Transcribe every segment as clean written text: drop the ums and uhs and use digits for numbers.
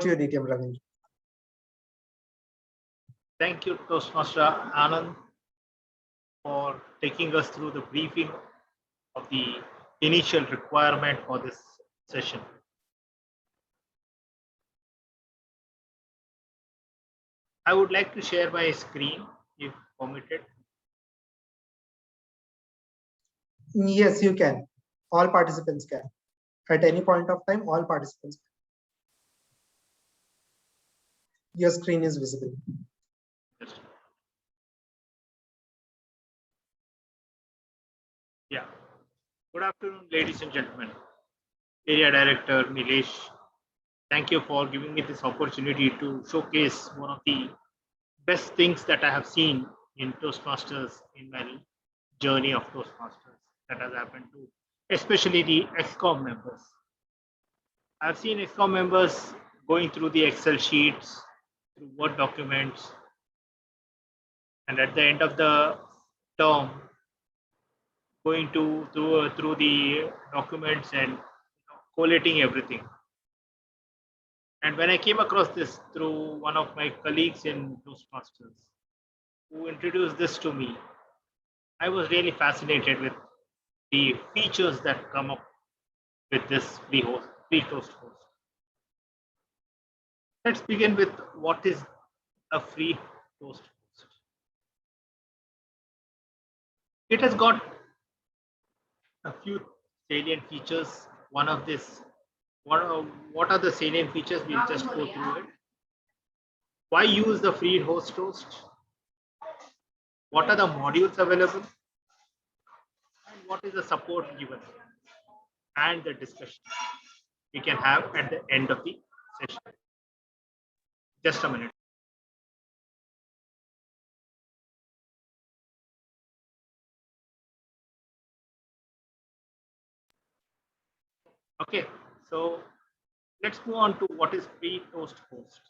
to you, DTM Ravindra. Thank you, Toastmaster Anand, for taking us through the briefing of the initial requirement for this session. I would like to share my screen, if permitted. Yes, you can. All participants can. At any point of time, all participants can. Your screen is visible. Yeah. Good afternoon, ladies and gentlemen. Area Director Nilesh, thank you for giving me this opportunity to showcase one of the best things that I have seen in Toastmasters in my journey of Toastmasters that has happened to especially the ExCom members. I've seen ExCom members going through the Excel sheets, through Word documents, and at the end of the term, going through the documents and collating everything. And when I came across this through one of my colleagues in Toastmasters, who introduced this to me, I was really fascinated with the features that come up with this free Toast host. Let's begin with what is a free Toast host. It has got a few salient features. One of this, what are the salient features? We'll just go through it. Why use the free host? What are the modules available? And what is the support given? And the discussion we can have at the end of the session. Just a minute. Okay, so let's move on to what is free Toast host.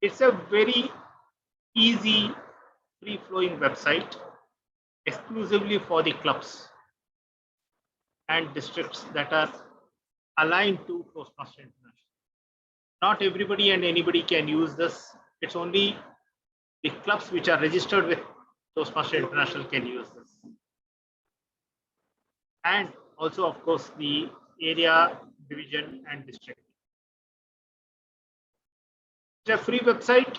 It's a very easy, free-flowing website exclusively for the clubs and districts that are aligned to Toastmaster International. Not everybody and anybody can use this. It's only the clubs which are registered with Toastmaster International can use this. And also, of course, the area, division, and district. It's a free website.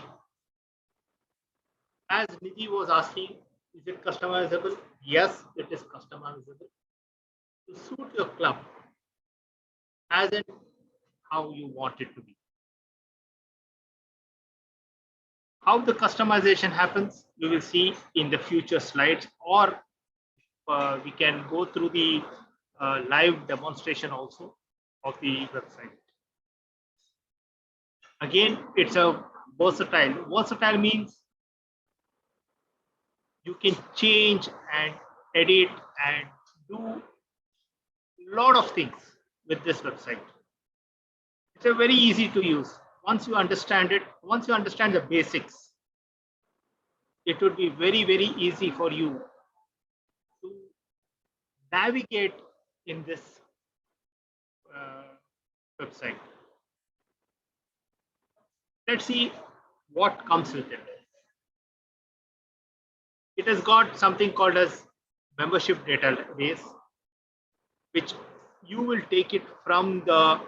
As Nidhi was asking, is it customizable? Yes, it is customizable to suit your club as in how you want it to be. How the customization happens, we will see in the future slides, or we can go through the live demonstration also of the website. Again, it's a versatile. Versatile means you can change and edit and do a lot of things with this website. It's a very easy to use. Once you understand it, once you understand the basics, it would be very, very easy for you to navigate in this website. Let's see what comes with it. It has got something called as membership database, which you will take it from the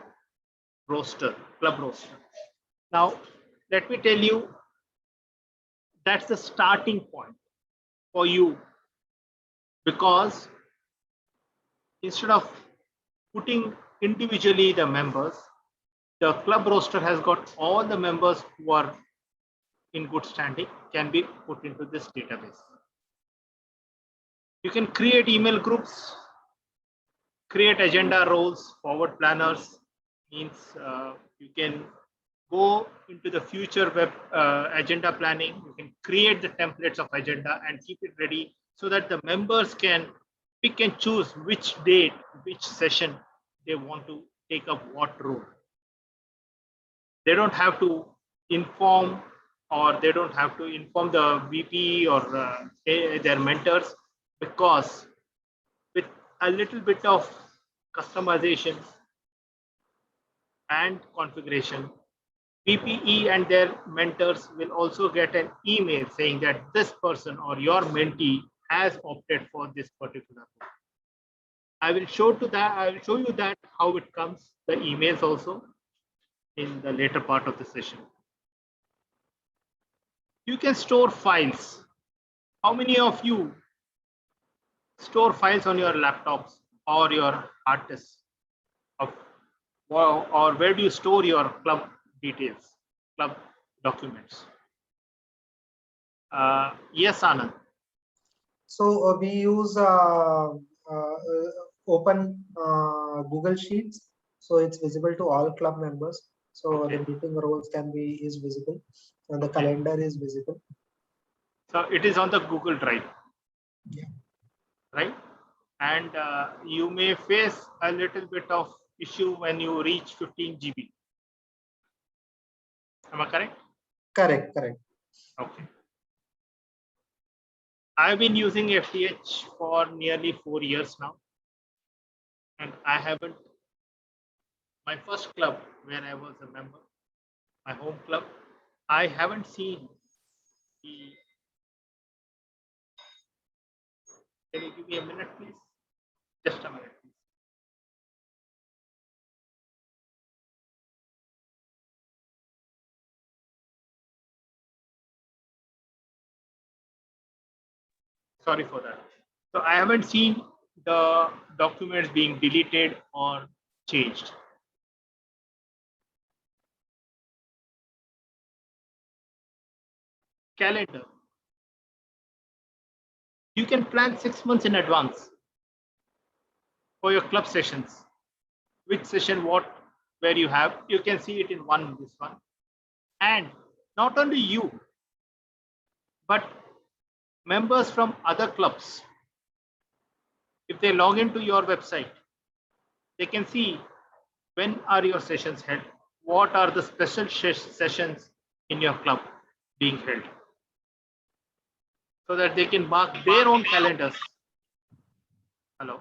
roster, club roster. Now, let me tell you, that's the starting point for you, because instead of putting individually the members, the club roster has got all the members who are in good standing can be put into this database. You can create email groups, create agenda roles, forward planners, means you can go into the future web agenda planning. You can create the templates of agenda and keep it ready so that the members can pick and choose which date, which session they want to take up what role. They don't have to inform, or they don't have to inform the VP or their mentors, because with a little bit of customization and configuration, PPE and their mentors will also get an email saying that this person or your mentee has opted for this particular role. I will show you that how it comes, the emails also in the later part of the session. You can store files. How many of you store files on your laptops or your hard disks? Or where do you store your club details, club documents? Yes, Anand. So we use open Google Sheets, so it's visible to all club members. So Okay. the meeting roles is visible, and the Okay. calendar is visible. So it is on the Google Drive. Yeah. Right? And you may face a little bit of issue when you reach 15 GB. Am I correct? Correct. Okay. I've been using FTH for nearly 4 years now. And I haven't, my first club where I was a member, my home club, I haven't seen the, can you give me a minute, please? Just a minute, please. Sorry for that. So I haven't seen the documents being deleted or changed. Calendar. You can plan 6 months in advance for your club sessions. Which session, what, where you have, you can see it in this one. And not only you, but members from other clubs, if they log into your website, they can see when are your sessions held, what are the special sessions in your club being held, so that they can mark their own calendars. Hello.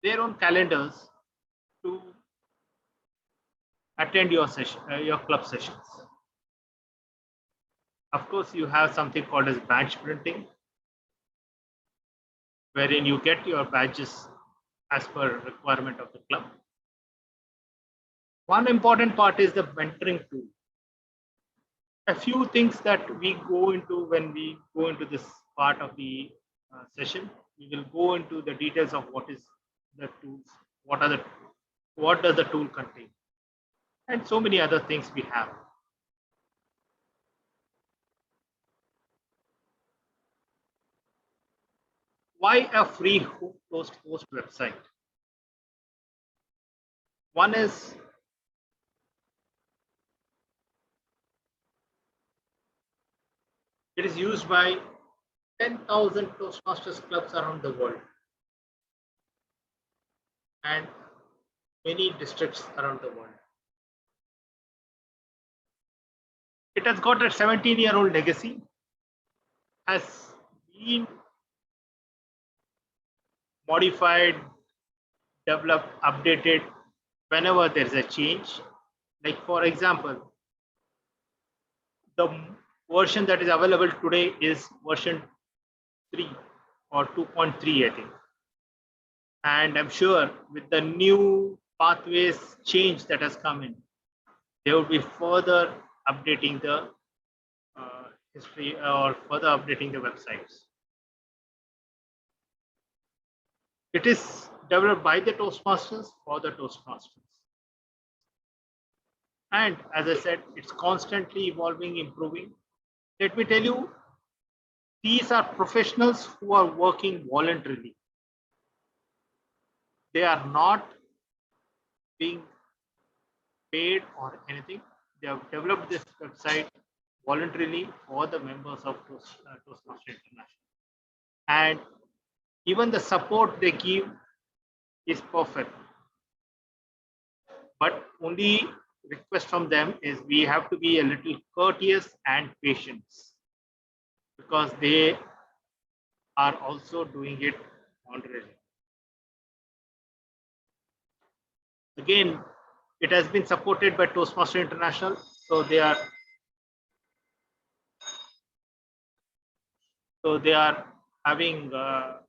Their own calendars to attend your session, your club sessions. Of course, you have something called as badge printing, wherein you get your badges as per requirement of the club. One important part is the mentoring tool. A few things that we go into when we go into this part of the session, we will go into the details of what is the tools, what does the tool contain, and so many other things we have. Why a free host website? One is it is used by 10,000 Toastmasters clubs around the world and many districts around the world. It has got a 17-year-old legacy, has been modified, developed, updated whenever there's a change. Like for example, the version that is available today is version 3 or 2.3, I think. And I'm sure with the new pathways change that has come in, they will be further updating the history or further updating the websites. It is developed by the Toastmasters for the Toastmasters. And as I said, it's constantly evolving, improving. Let me tell you, these are professionals who are working voluntarily. They are not being paid or anything. They have developed this website voluntarily for the members of Toastmasters International. And even the support they give is perfect. But only request from them is we have to be a little courteous and patient, because they are also doing it already. Again, it has been supported by Toastmaster International, so they are having a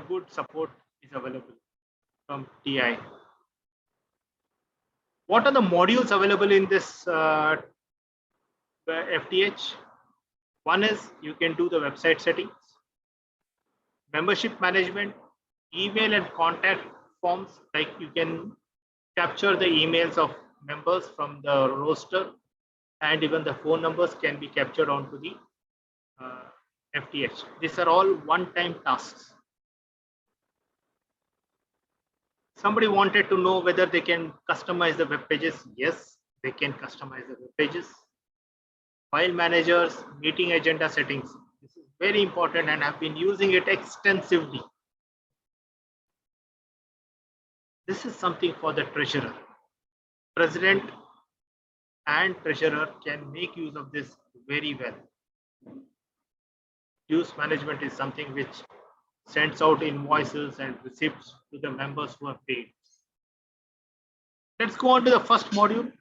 good support is available from TI. What are the modules available in this FTH? One is you can do the website settings, membership management, email and contact forms, like you can capture the emails of members from the roster, and even the phone numbers can be captured onto the FTH. These are all one-time tasks. Somebody wanted to know whether they can customize the web pages. Yes, they can customize the web pages. File managers, meeting agenda settings. This is very important and I've been using it extensively. This is something for the treasurer. President and treasurer can make use of this very well. Dues management is something which sends out invoices and receipts to the members who have paid. Let's go on to the first module.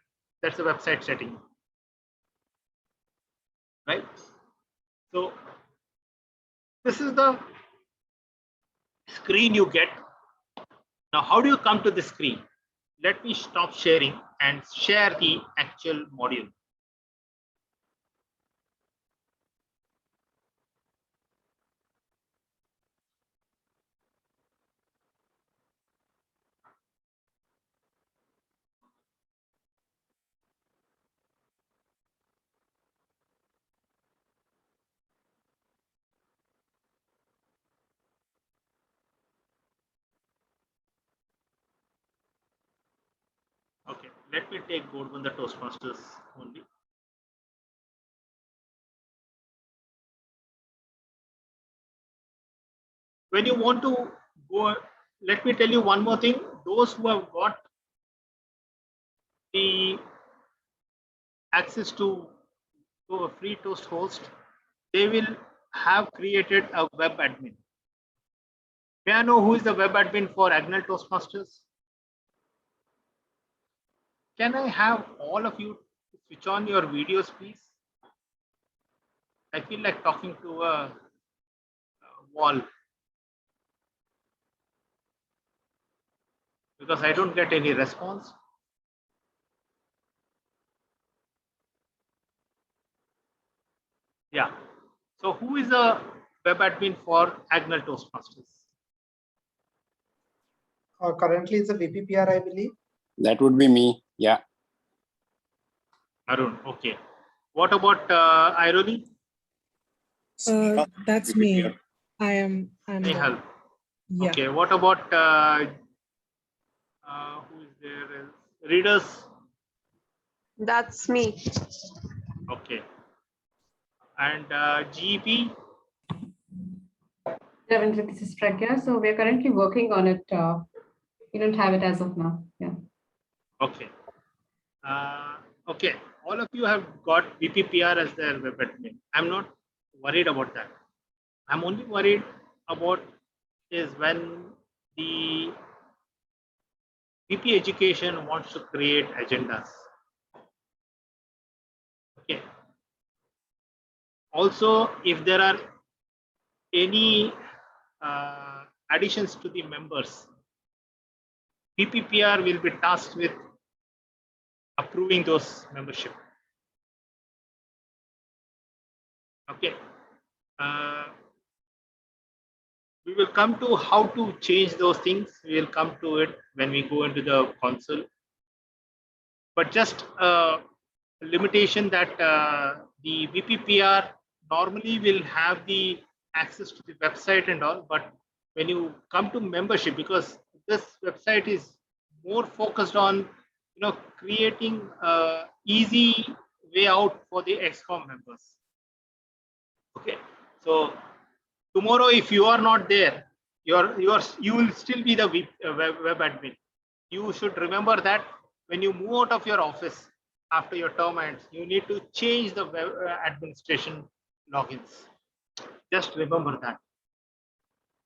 That's the website setting. Right? So this is the screen you get. Now, how do you come to this screen? Let me stop sharing and share the actual module. Okay, let me take Godwin the Toastmasters only. When you want to go, let me tell you one more thing. Those who have got the access to a free Toast host, they will have created a web admin. May I know who is the web admin for Agnel Toastmasters? Can I have all of you switch on your videos, please? I feel like talking to a wall because I don't get any response. Yeah. So who is the web admin for Agnel Toastmasters? Currently, it's a VPPR, I believe. That would be me. Yeah. Arun. Okay. What about Irony? That's me. I'm Nehal. yeah. Okay. What about who is there? Readers. That's me. Okay. And GEP. Ravindra, this is Pragya. So we're currently working on it. We don't have it as of now. Yeah. Okay. Okay. All of you have got VPPR as their web admin. I'm not worried about that. I'm only worried about is when the VP Education wants to create agendas. Okay. Also, if there are any additions to the members, VPPR will be tasked with approving those membership. Okay. We will come to how to change those things. We will come to it when we go into the console. But just a limitation that the VPPR normally will have the access to the website and all, but when you come to membership, because this website is more focused on creating easy way out for the XCOM members. Okay, so tomorrow if you are not there, you will still be the web admin. You should remember that when you move out of your office after your term ends, you need to change the web administration logins. Just remember that.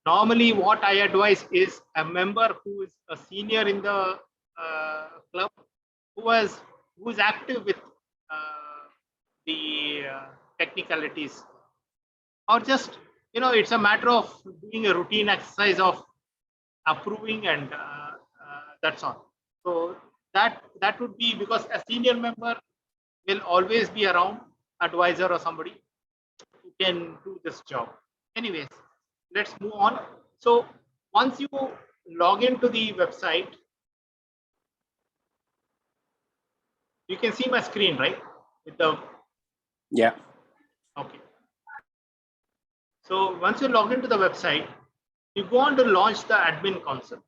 Normally, what I advise is a member who is a senior in the club, who is active with the technicalities, or just it's a matter of doing a routine exercise of approving, and that's all. So that would be, because a senior member will always be around, advisor or somebody who can do this job. Anyways, let's move on. So once you log into the website, you can see my screen, right? With the Yeah. okay. So once you log into the website, you go on to launch the admin console.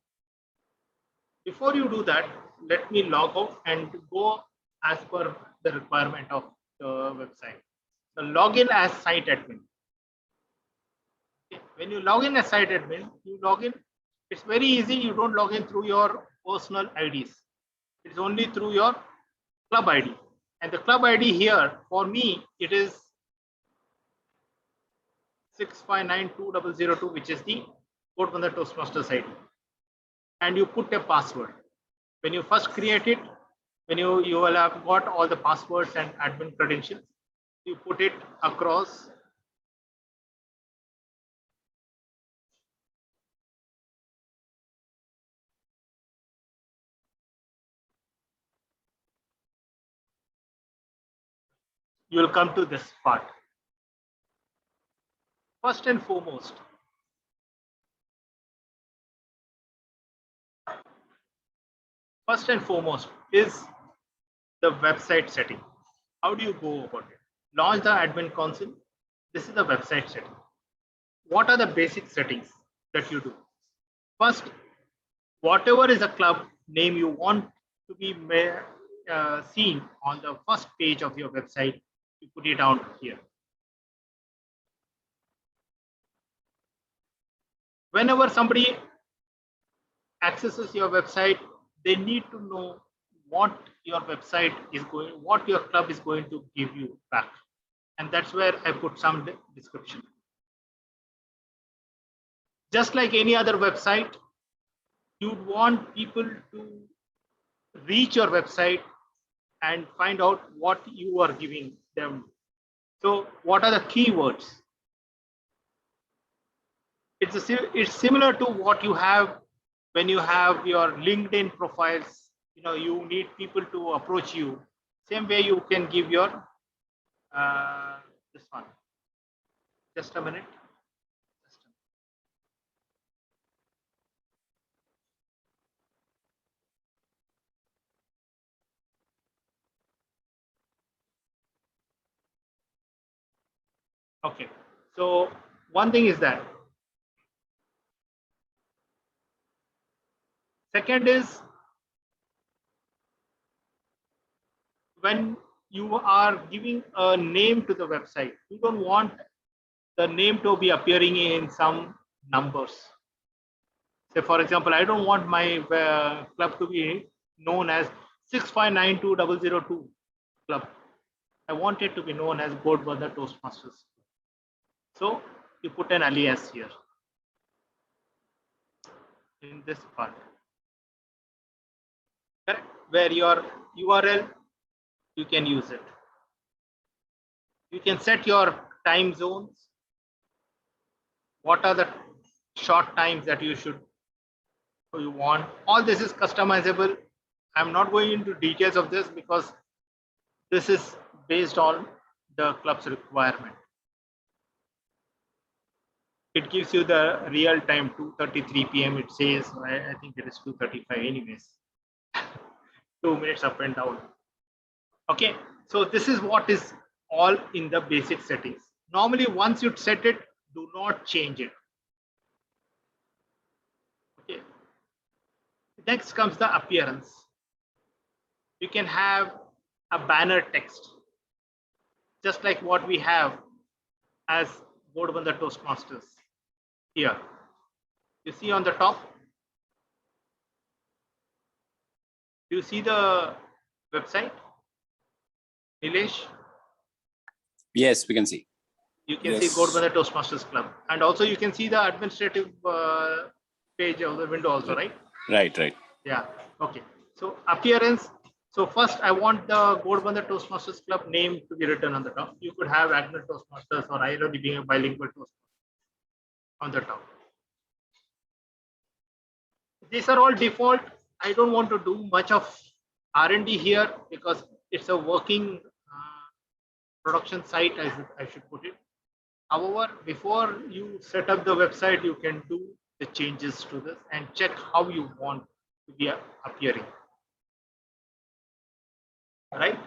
Before you do that, let me log out and go as per the requirement of the website. So log in as site admin. Okay. When you log in as site admin, you log in. It's very easy. You don't log in through your personal IDs. It's only through your club ID. And the club ID here, for me, it is 6592002, which is the Godbandha Toastmasters ID. And you put a password. When you first create it, when you will have got all the passwords and admin credentials, you put it across. You will come to this part. First and foremost, is the website setting. How do you go about it? Launch the admin console. This is the website setting. What are the basic settings that you do? First, whatever is a club name you want to be seen on the first page of your website, you put it down here. Whenever somebody accesses your website, they need to know what your website is going, what your club is going to give you back. And that's where I put some description. Just like any other website, you'd want people to reach your website and find out what you are giving them. So what are the keywords? It's similar to what you have when you have your LinkedIn profiles. You need people to approach you. Same way you can give your this one. Just a minute. Okay. So one thing is that. Second is, when you are giving a name to the website, you don't want the name to be appearing in some numbers. Say, for example, I don't want my club to be known as 6592002 club. I want it to be known as Godbandha Toastmasters. So you put an alias here in this part, correct? Where your URL, you can use it. You can set your time zones. What are the short times that you want? All this is customizable. I'm not going into details of this because this is based on the club's requirement. It gives you the real time 2:33 p.m. It says, I think it is 2:35 anyways. 2 minutes up and down. Okay, so this is what is all in the basic settings. Normally, once you set it, do not change it. Okay. Next comes the appearance. You can have a banner text, just like what we have as Godbandha Toastmasters here. You see on the top? Do you see the website, Nilesh? Yes, we can see. You can Yes. see Ghodbunder Toastmasters Club, and also you can see the administrative page of the window also, right? Right. Yeah. Okay. So appearance. So first, I want the Ghodbunder Toastmasters Club name to be written on the top. You could have Agner Toastmasters or Airoli being a bilingual Toastmasters on the top. These are all default. I don't want to do much of R&D here because it's a working production site, I should put it. However, before you set up the website, you can do the changes to this and check how you want to be appearing. Right?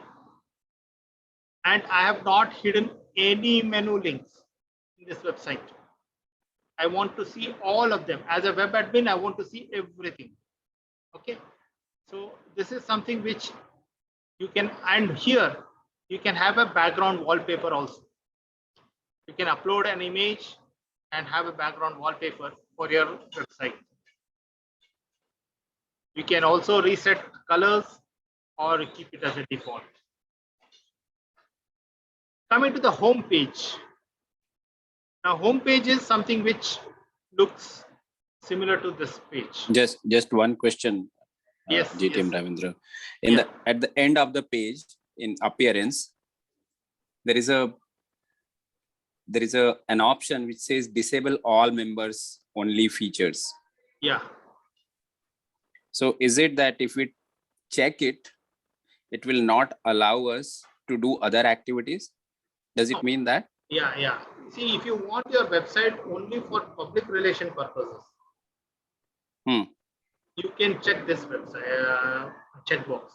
And I have not hidden any menu links in this website. I want to see all of them. As a web admin, I want to see everything. Okay. So this is something which you can, and here you can have a background wallpaper also. You can upload an image and have a background wallpaper for your website. You can also reset colors or keep it as a default. Coming to the home page. Now, home page is something which looks similar to this page. Just one question. Yes, GTM yes. Ravindra. Yeah. At the end of the page in appearance, there is an option which says disable all members only features. Yeah. So is it that if we check it, it will not allow us to do other activities? Does it mean that? Yeah. See, if you want your website only for public relation purposes, you can check this website checkbox,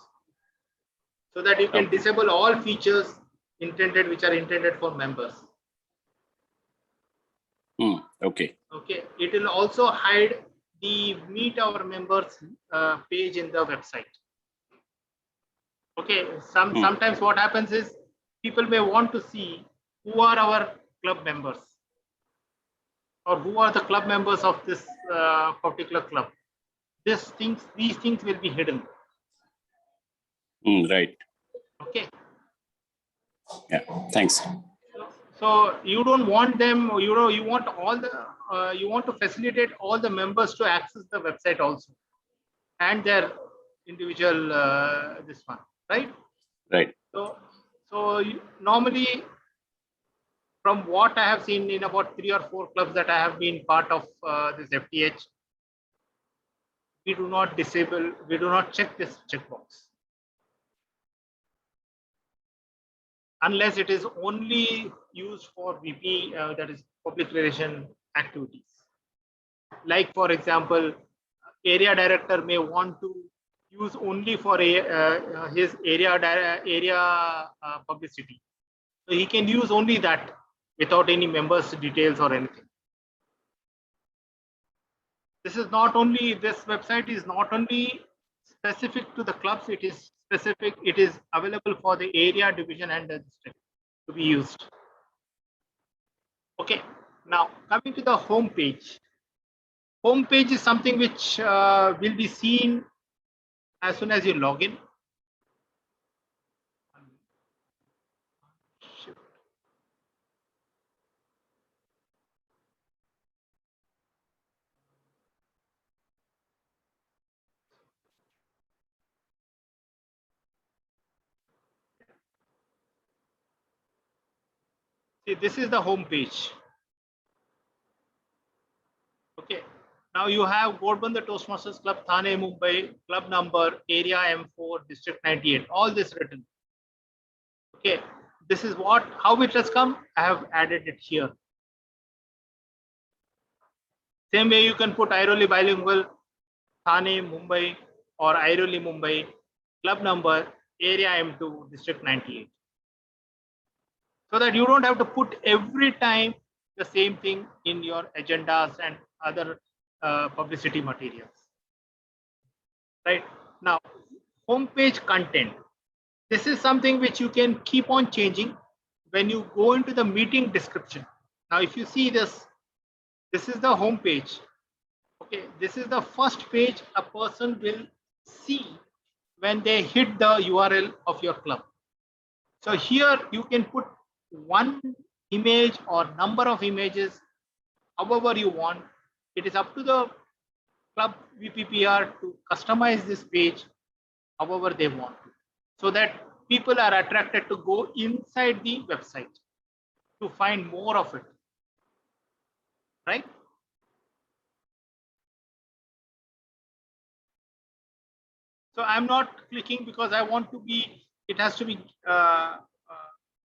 so that you can disable all features which are intended for members. Okay. Okay. It will also hide the meet our members page in the website. Okay. Sometimes what happens is people may want to see who are our club members or who are the club members of this particular club. These things will be hidden. Right. Okay. Yeah. Thanks. So you don't want them, you want all the, you want to facilitate all the members to access the website also and their individual, this one, right? Right. So normally, from what I have seen in about 3 or 4 clubs that I have been part of this FTH, we do not check this checkbox. Unless it is only used for VP, that is public relation activities. Like for example, area director may want to use only for his area publicity. So he can use only that without any members details or anything. This website is not only specific to the clubs, it is available for the area, division and the district to be used. Okay, now coming to the home page. Home page is something which will be seen as soon as you log in. See, this is the home page. Okay. Now you have Ghodbunder Toastmasters Club, Thane, Mumbai, club number, area M4, district 98, all this written. Okay. This is how it has come. I have added it here. Same way you can put Airoli bilingual, Thane, Mumbai, or Airoli, Mumbai, club number, area M2, district 98. So that you don't have to put every time the same thing in your agendas and other publicity materials. Right now, homepage content. This is something which you can keep on changing when you go into the meeting description. Now, if you see this is the home page. Okay, this is the first page a person will see when they hit the URL of your club. So here you can put one image or number of images, however you want. It is up to the club VPPR to customize this page however they want to, so that people are attracted to go inside the website to find more of it, right? So I'm not clicking because I want to be, it has to be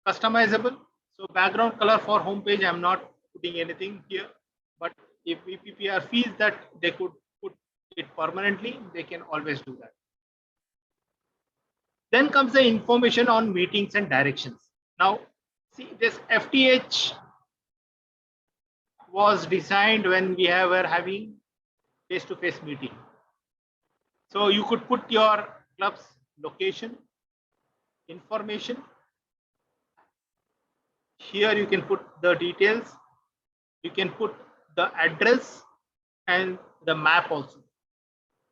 customizable. So background color for homepage, I'm not putting anything here, but if VPPR feels that they could put it permanently, they can always do that. Then comes the information on meetings and directions. Now, see, this FTH was designed when we were having face-to-face meeting. So you could put your club's location, information. Here you can put the details. You can put the address and the map also.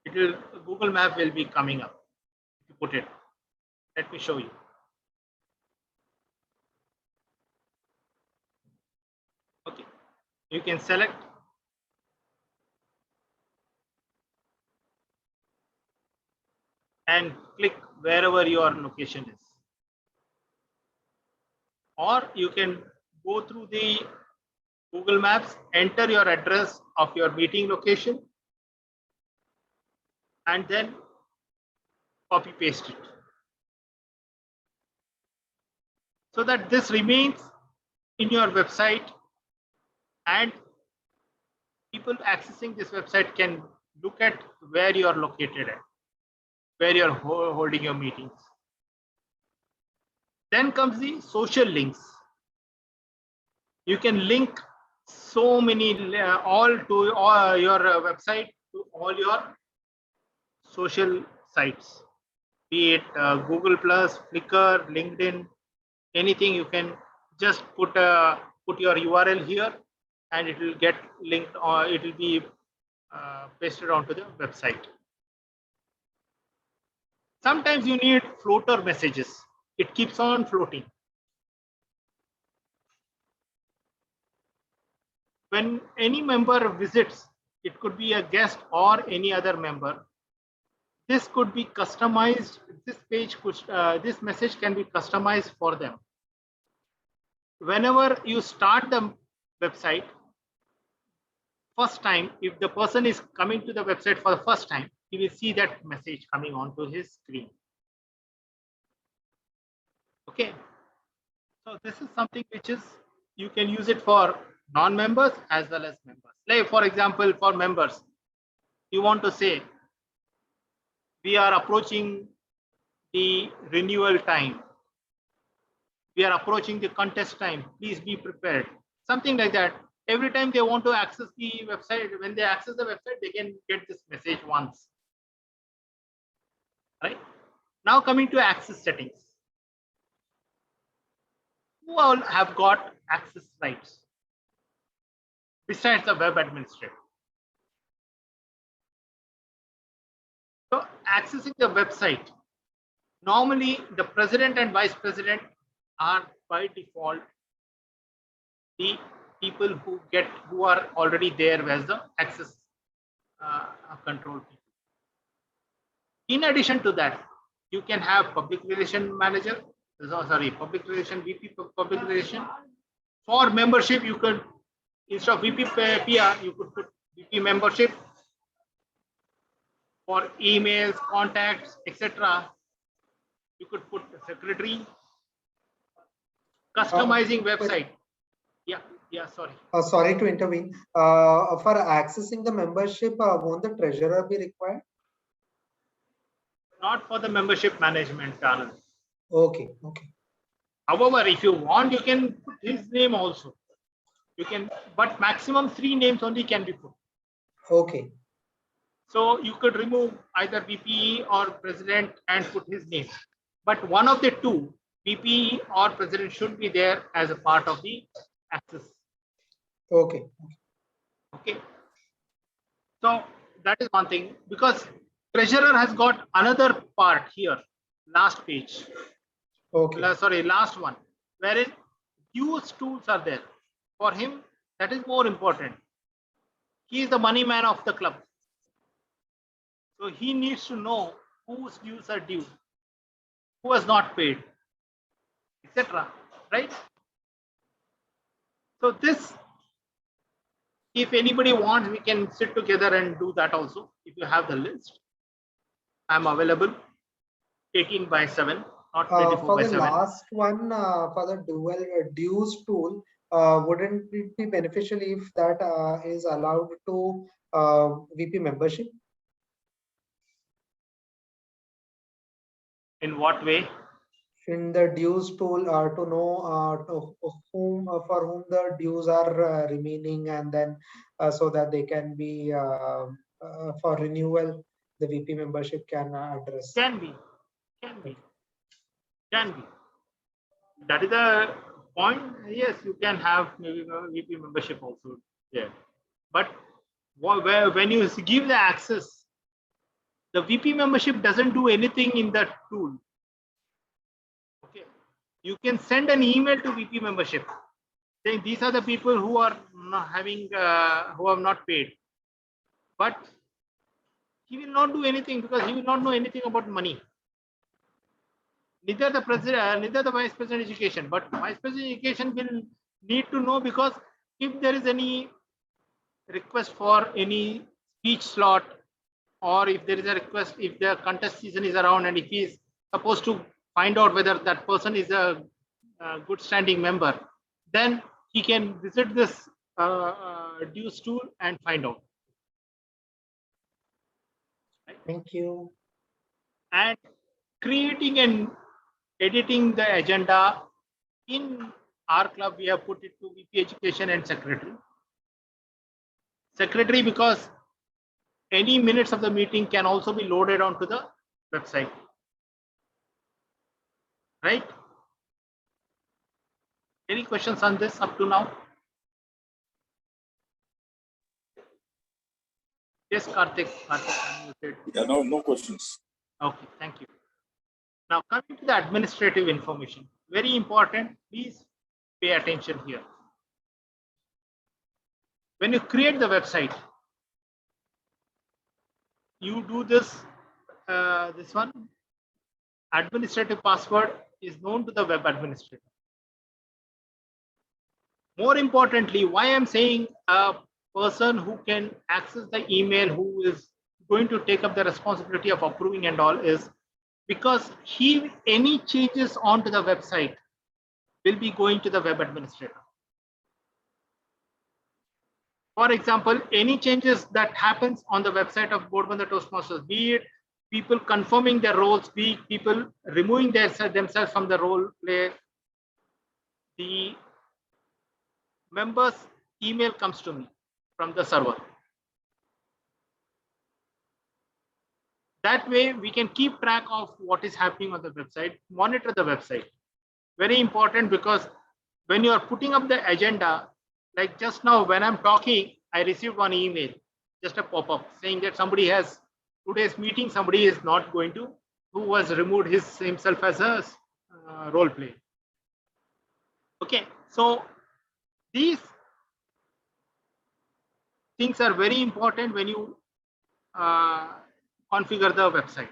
It will, Google Map will be coming up if you put it. Let me show you. Okay, you can select and click wherever your location is. Or you can go through the Google Maps, enter your address of your meeting location, and then copy paste it. So that this remains in your website, and people accessing this website can look at where you are located at, where you're holding your meetings. Then comes the social links. You can link so many, all to all your website, to all your social sites, be it Google Plus, Flickr, LinkedIn, anything. You can just put your URL here, and it will get linked, or it will be pasted onto the website. Sometimes you need floater messages. It keeps on floating. When any member visits, it could be a guest or any other member, this could be customized. This page could, this message can be customized for them. Whenever you start the website, first time, if the person is coming to the website for the first time, he will see that message coming onto his screen. Okay, so this is something which is, you can use it for non-members as well as members. Like for example, for members, you want to say, we are approaching the renewal time. We are approaching the contest time. Please be prepared. Something like that. Every time they want to access the website, when they access the website, they can get this message once. Right? Now coming to access settings. Who all have got access rights besides the web administrator? So accessing the website, normally the president and vice president are by default the people who are already there as the access control people. In addition to that, you can have public relation manager, public relation VP, public relation. For membership, you could, instead of VP PR, you could put VP membership. For emails, contacts, etc., you could put the secretary. Customizing website. Yeah, sorry. Sorry to intervene. For accessing the membership, won't the treasurer be required? Not for the membership management, Anand. Okay. However, if you want, you can put his name also. You can, but maximum 3 names only can be put. Okay. So you could remove either VP or president and put his name. But one of the two, VP or president, should be there as a part of the access. Okay. So that is one thing, because treasurer has got another part here, last page. Okay. Sorry, last one, wherein Dues tools are there. For him, that is more important. He is the money man of the club. So he needs to know whose dues are due, who has not paid, etc. Right? So this, if anybody wants, we can sit together and do that also. If you have the list, I'm available 18 by 7, not 24 For by the 7. last one, for the dual dues tool, wouldn't it be beneficial if that is allowed to VP membership? In what way? In the dues tool to know whom for whom the dues are remaining, and then so that they can be for renewal, the VP membership can address. Can be. That is the point. Yes, you can have maybe a VP membership also there. But when you give the access, the VP membership doesn't do anything in that tool. Okay, you can send an email to VP membership saying these are the people who are not having who have not paid, but he will not do anything because he will not know anything about money. Neither the president, neither the vice president education, but vice president education will need to know, because if there is any request for any speech slot, or if there is a request, if the contest season is around, and if he is supposed to find out whether that person is a good standing member, then he can visit this dues tool and find out. Right? Thank you. And creating and editing the agenda in our club, we have put it to VP education and secretary. Secretary, because any minutes of the meeting can also be loaded onto the website. Right? Any questions on this up to now? Yes, Karthik. Yeah, no questions. Okay, thank you. Now coming to the administrative information, very important, please pay attention here. When you create the website, you do this, this one, administrative password is known to the web administrator. More importantly, why I'm saying a person who can access the email, who is going to take up the responsibility of approving and all, is because any changes onto the website will be going to the web administrator. For example, any changes that happens on the website of Bodhbandha Toastmasters, be it people confirming their roles, be it people removing themselves from the role play, the members' email comes to me from the server. That way we can keep track of what is happening on the website, monitor the website. Very important, because when you are putting up the agenda, like just now when I'm talking, I received one email, just a pop-up saying that somebody has today's meeting, somebody is not going to, who has removed himself as a role play. Okay, so these things are very important when you configure the website.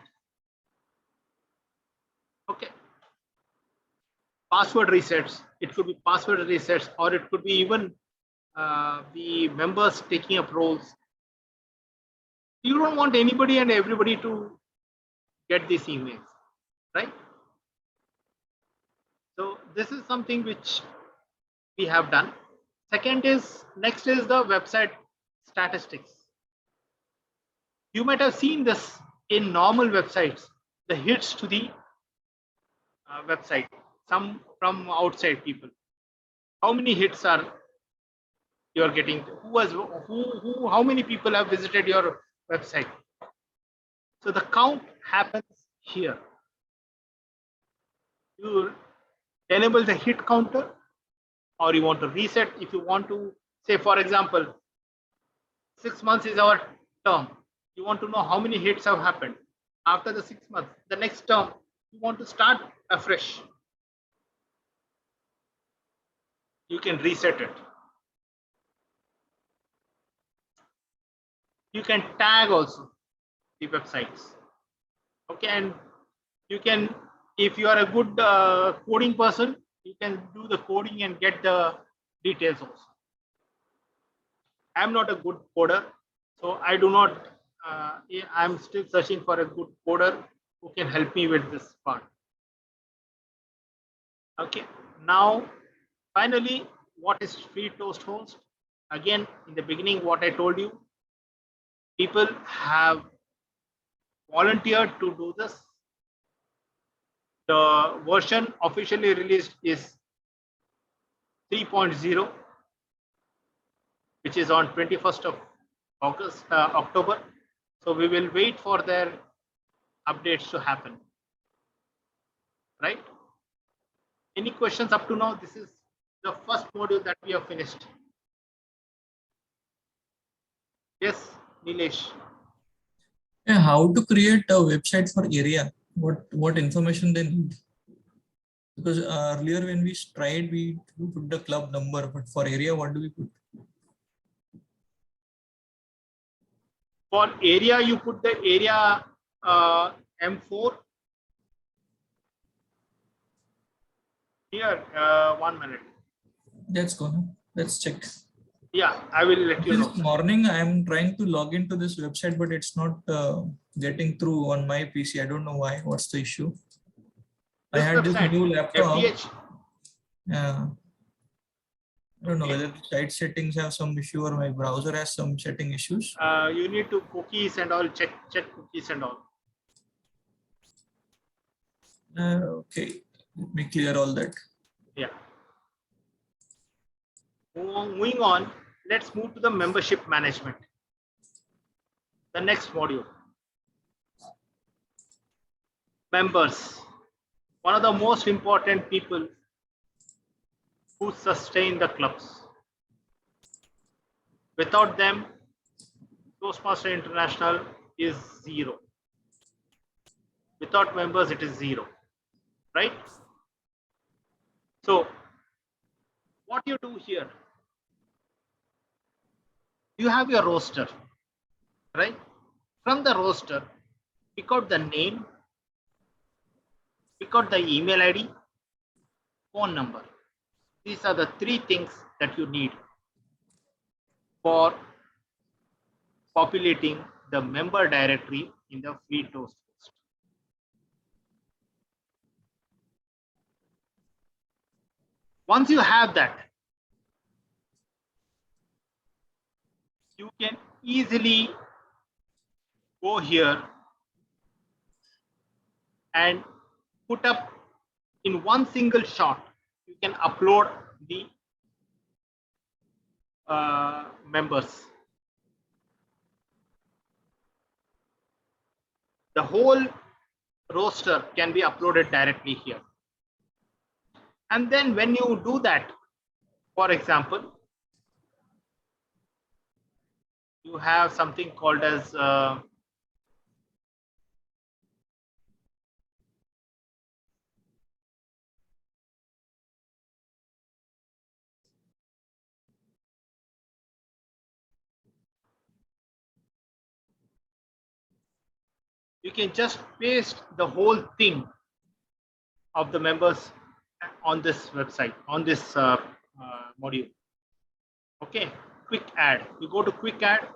Okay. Password resets. It could be password resets, or it could be even the members taking up roles. You don't want anybody and everybody to get these emails, right? So this is something which we have done. Next is the website statistics. You might have seen this in normal websites, the hits to the website, some from outside people. How many hits are you are getting? How many people have visited your website? So the count happens here. You enable the hit counter, or you want to reset. If you want to say, for example, 6 months is our term. You want to know how many hits have happened. After the 6 months, the next term, you want to start afresh. you can reset it. You can tag also the websites. Okay, and you can, if you are a good coding person, you can do the coding and get the details also. I'm not a good coder, so I do not, I'm still searching for a good coder who can help me with this part. Okay, now finally, what is FreeToast host? Again, in the beginning, what I told you, people have volunteered to do this. The version officially released is 3.0, which is on 21st of October. So we will wait for their updates to happen. Right? Any questions up to now? This is the first module that we have finished. Yes, Nilesh. Yeah, how to create a website for area? What information they need? Because earlier when we tried, we put the club number, but for area, what do we put? For area, you put the area M4. Here, 1 minute. Let's go. No? Let's check. Yeah, I will let you know. This morning, I'm trying to log into this website, but it's not getting through on my PC. I don't know why. What's the issue? I had this new laptop. FTH. Yeah. I don't know whether the site settings have some issue or my browser has some setting issues. You need to cookies and all, check cookies and all. Okay, let me clear all that. Yeah. Moving on, let's move to the membership management. The next module. Members, one of the most important people who sustain the clubs. Without them, Toastmaster International is zero. Without members, it is zero, right? So, what you do here, you have your roster, right? From the roster, pick out the name, pick out the email ID, phone number. These are the three things that you need for populating the member directory in the FreeToast host. Once you have that, you can easily go here and put up in one single shot. You can upload the members. The whole roster can be uploaded directly here. And then when you do that, for example, you have something called as you can just paste the whole thing of the members on this website, on this module. Okay, quick add. You go to quick add,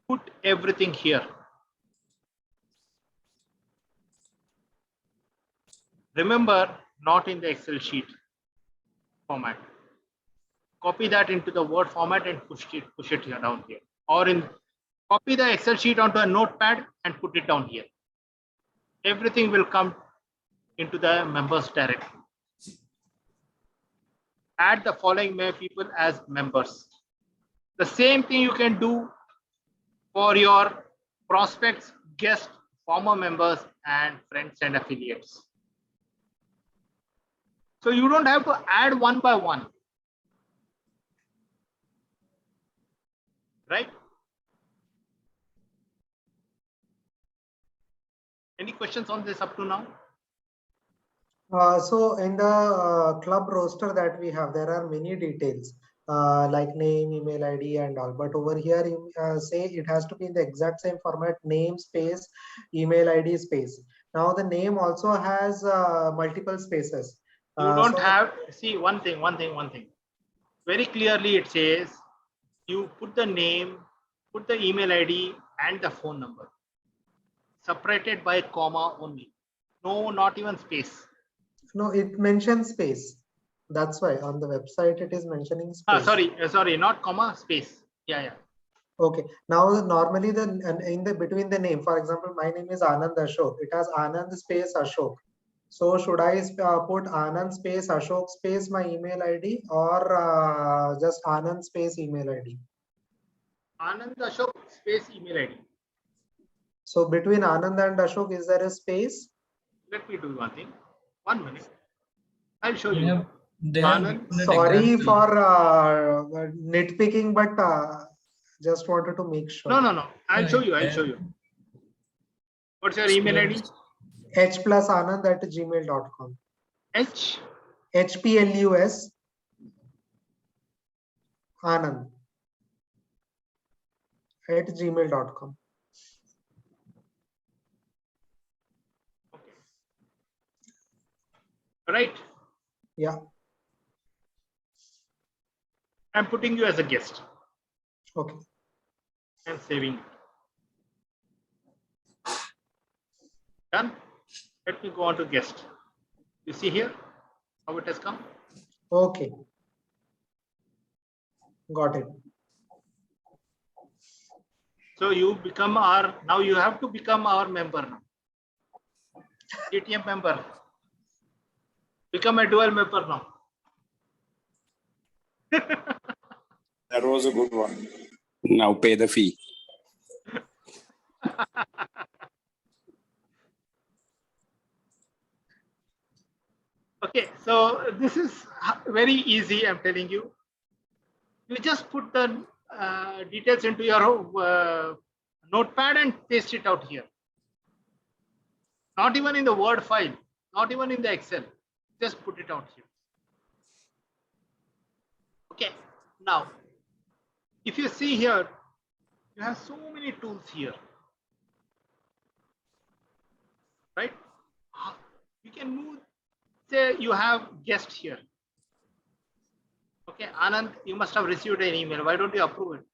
put everything here. Remember, not in the Excel sheet format. Copy that into the Word format and push it here down here. Or copy the Excel sheet onto a notepad and put it down here. Everything will come into the members directly. Add the following people as members. The same thing you can do for your prospects, guests, former members, and friends and affiliates. So you don't have to add one by one, right? Any questions on this up to now? So in the club roster that we have, there are many details like name, email ID, and all. But over here, you say it has to be in the exact same format: name space, email ID space. Now the name also has multiple spaces. You don't So have, see, one thing. Very clearly it says you put the name, put the email ID and the phone number. Separated by comma only. No, not even space. no, it mentions space. That's why on the website it is mentioning space. Sorry, not comma, space. Yeah. Okay. Now normally in the between the name, for example, my name is Anand Ashok. It has Anand space Ashok. So should I put Anand space Ashok space my email ID, or just Anand space email ID? Anand Ashok space email ID. So between Anand and Ashok, is there a space? Let me do one thing. 1 minute. I'll show They you. have given an Sorry example. for nitpicking, but just wanted to make sure. No. I'll show you. What's your email ID? h+anand@gmail.com. H. HPLUS Anand @gmail.com. Okay. Right. Yeah. I'm putting you as a guest. Okay. I'm saving it. Done. Let me go on to guest. You see here how it has come? Okay. Got it. So you become now you have to become our member now. GTM member. Become a dual member now. That was a good one. Now pay the fee. Okay, so this is very easy, I'm telling you. You just put the details into your notepad and paste it out here. Not even in the Word file, not even in the Excel. Just put it out here. Okay, now, if you see here, you have so many tools here. Right? You can move, say you have guest here. Okay, Anand, you must have received an email. Why don't you approve it?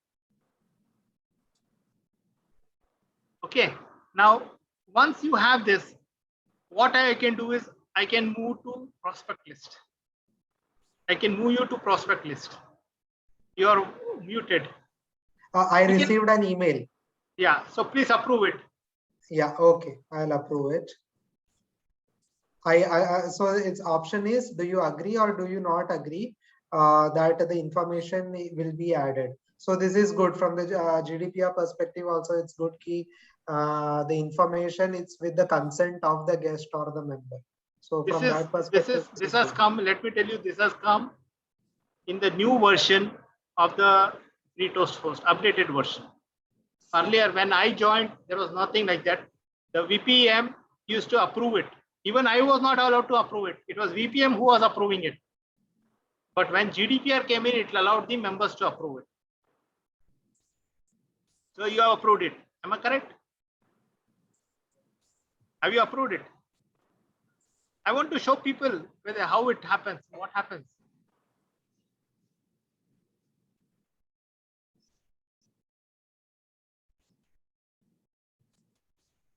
Okay, now once you have this, what I can do is I can move to prospect list. I can move you to prospect list. You are muted. I received an email. Yeah, so please approve it. Yeah, okay, I'll approve it. So its option is, do you agree or do you not agree that the information will be added? So this is good from the GDPR perspective. Also, it's good key. The information is with the consent of the guest or the member. So from that perspective, this has come. Let me tell you, this has come in the new version of the free toast host, updated version. Earlier, when I joined, there was nothing like that. The VPM used to approve it. Even I was not allowed to approve it. It was VPM who was approving it. But when GDPR came in, it allowed the members to approve it. So you have approved it. Am I correct? Have you approved it? I want to show people how it happens, what happens.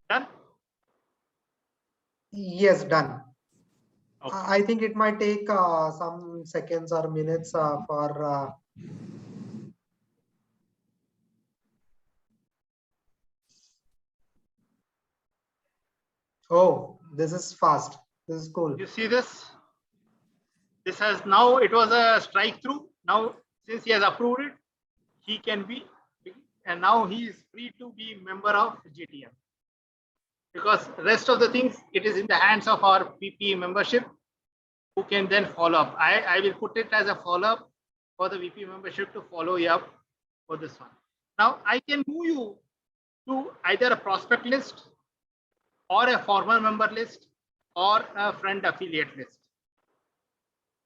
Done? Yes, done. Okay. I think it might take some seconds or minutes for. Oh, this is fast. This is cool. You see this? This has now, it was a strike through. Now, since he has approved it, he can be, and now he is free to be member of GTM. Because rest of the things, it is in the hands of our VP membership, who can then follow up. I will put it as a follow up for the VP membership to follow you up for this one. Now I can move you to either a prospect list or a former member list or a friend affiliate list.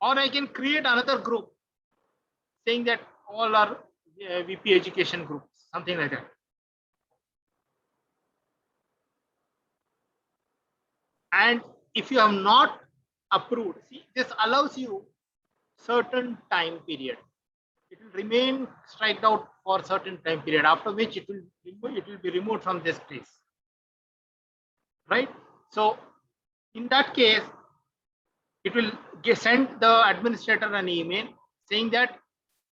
Or I can create another group saying that all are VP education groups, something like that. And if you have not approved, see, this allows you certain time period. It will remain striked out for certain time period, after which it will be removed from this place. Right? So in that case, it will send the administrator an email saying that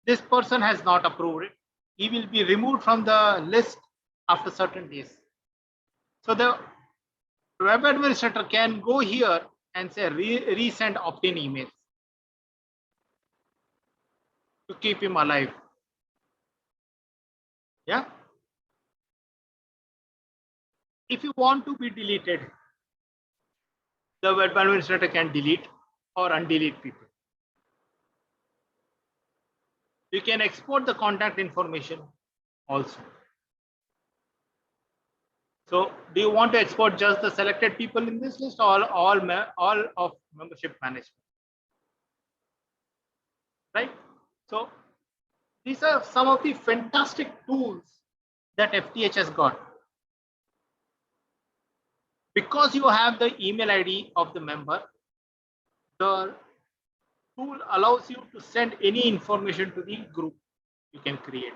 this person has not approved it. He will be removed from the list after certain days. So the web administrator can go here and say resend opt-in emails to keep him alive. Yeah. If you want to be deleted, the web administrator can delete or undelete people. You can export the contact information also. So do you want to export just the selected people in this list or all of membership management? Right? So these are some of the fantastic tools that FTH has got. Because you have the email ID of the member, the tool allows you to send any information to the group you can create.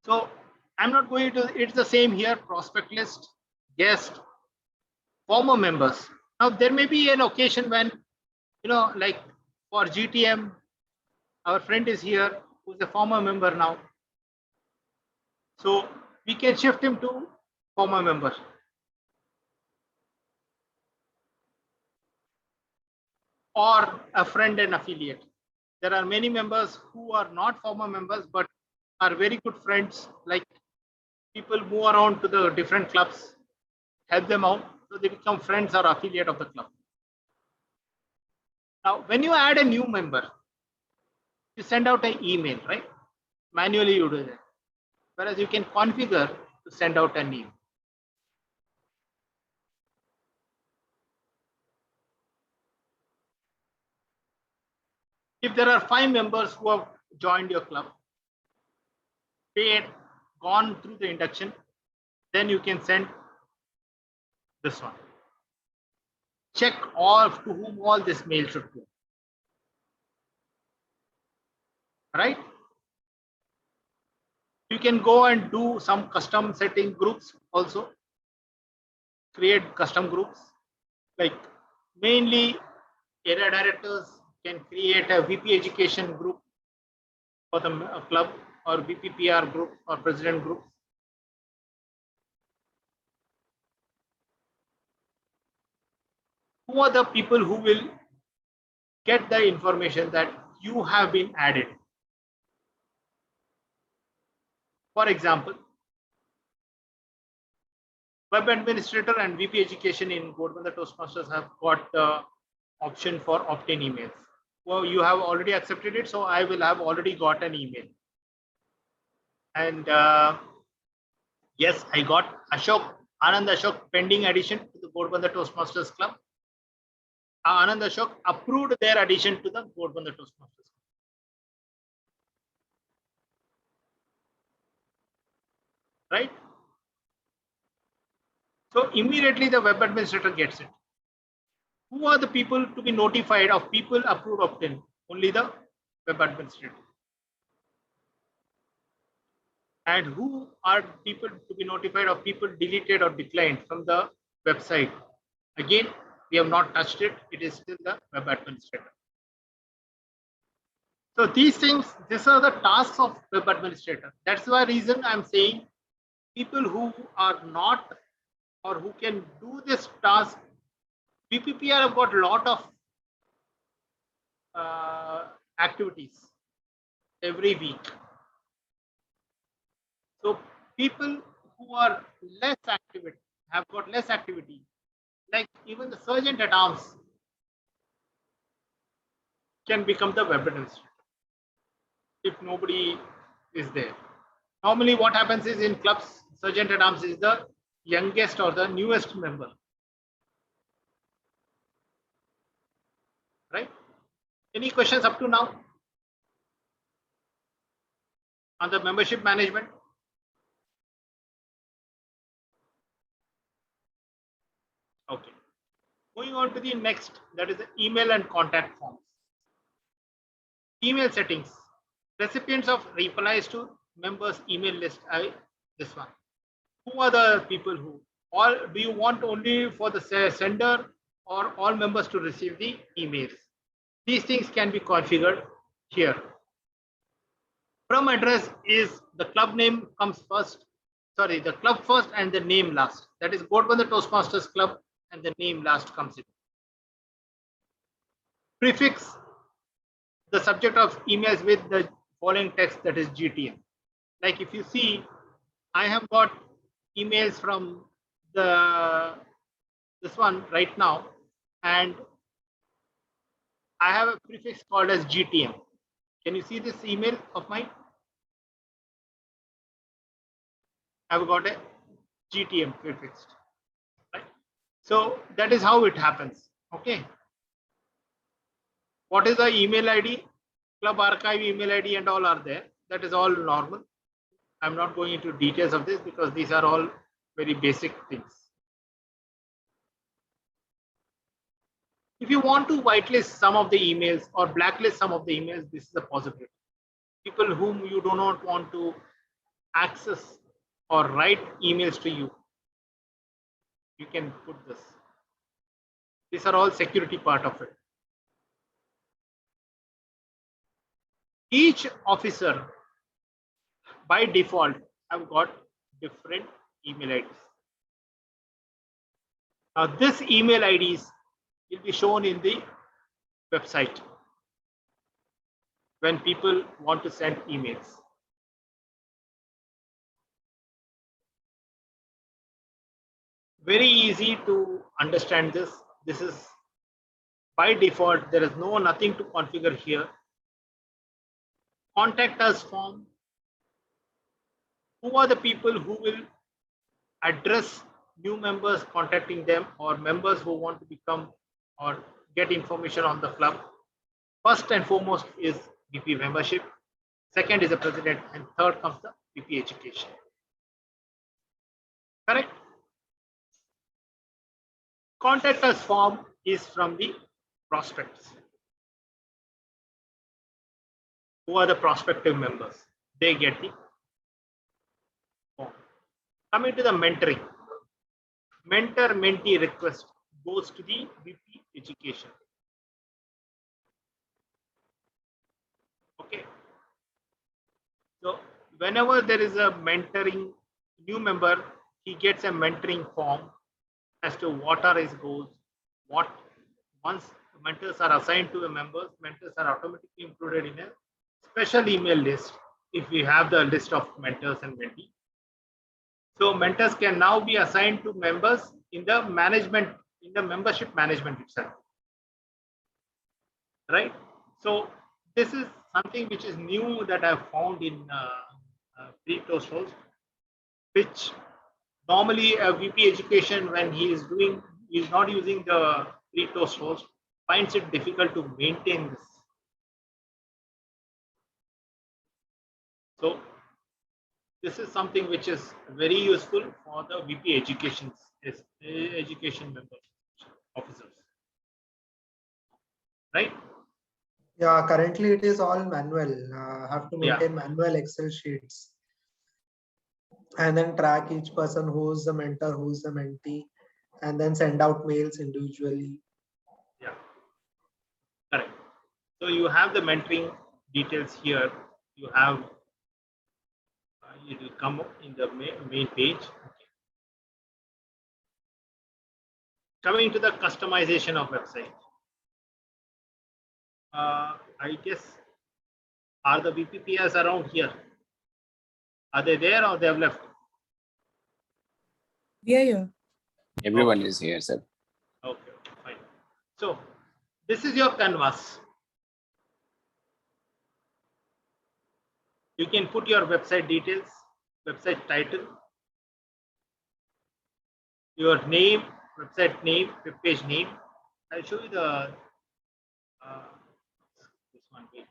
So I'm not going to, it's the same here, prospect list, guest, former members. Now there may be an occasion when, like for GTM, our friend is here, who's a former member now. So we can shift him to former member. Or a friend and affiliate. There are many members who are not former members, but are very good friends. Like people move around to the different clubs, help them out, so they become friends or affiliate of the club. Now, when you add a new member, you send out an email, right? Manually you do that. Whereas you can configure to send out an email. If there are 5 members who have joined your club, paid, gone through the induction, then you can send this one. Check all to whom all this mail should go. Right? You can go and do some custom setting groups also. Create custom groups. Like mainly area directors can create a VP education group for the club or VP PR group or president group. Who are the people who will get the information that you have been added? For example, web administrator and VP education in Ghodbunder Toastmasters have got the option for opt-in emails. Well, you have already accepted it, so I will have already got an email. And yes, I got Anand Ashok pending addition to the Ghodbunder Toastmasters Club. Anand Ashok approved their addition to the Ghodbunder Toastmasters Club. Right? So immediately the web administrator gets it. Who are the people to be notified of people approved opt-in? Only the web administrator. And who are people to be notified of people deleted or declined from the website? Again, we have not touched it. It is still the web administrator. So these things, these are the tasks of web administrator. That's the reason I'm saying people who are not or who can do this task, VPPR have got a lot of activities every week. So people who are less active have got less activity. Like even the sergeant at arms can become the web administrator if nobody is there. Normally what happens is in clubs, sergeant at arms is the youngest or the newest member. Right? Any questions up to now on the membership management? Okay. Moving on to the next, that is the email and contact forms. Email settings. Recipients of replies to members' email list. This one. Who are the people who? All do you want only for the sender or all members to receive the emails? These things can be configured here. From address is the club name comes first. Sorry, the club first and the name last. That is Godbandha Toastmasters Club and the name last comes in. Prefix the subject of emails with the following text, that is GTM. Like if you see, I have got emails from this one right now, and I have a prefix called as GTM. Can you see this email of mine? I've got a GTM prefixed. Right? So that is how it happens. Okay. What is the email ID? Club archive email ID and all are there. That is all normal. I'm not going into details of this because these are all very basic things. If you want to whitelist some of the emails or blacklist some of the emails, this is a possibility. People whom you do not want to access or write emails to you, you can put this. These are all security part of it. Each officer by default have got different email IDs. Now this email IDs will be shown in the website when people want to send emails. Very easy to understand this. This is by default, there is nothing to configure here. Contact us form. Who are the people who will address new members contacting them or members who want to become or get information on the club? First and foremost is VP membership. Second is the president, and third comes the VP education. Correct? Contact us form is from the prospects. Who are the prospective members? They get the form. Coming to the mentoring. Mentor-mentee request goes to the VP education. Okay. So whenever there is a mentoring new member, he gets a mentoring form as to what are his goals, what once mentors are assigned to the members, mentors are automatically included in a special email list if we have the list of mentors and mentees. So mentors can now be assigned to members in the management, in the membership management itself. Right? So this is something which is new that I've found in pre-toast host, which normally a VP education, when he is not using the pre-toast host, finds it difficult to maintain this. So this is something which is very useful for the VP education members, officers. Right? Yeah, currently it is all manual. Have to maintain manual Excel sheets and then track each person who's the mentor, who's the mentee, and then send out mails individually. Yeah, correct. So you have the mentoring details here. You have it will come up in the main page. Okay. Coming to the customization of website. I guess, are the VPPs around here? Are they there or they have left? We are here. Everyone is here, sir. Okay, fine. So this is your canvas. You can put your website details, website title, your name, website name, web page name. I'll show you the this one. Wait.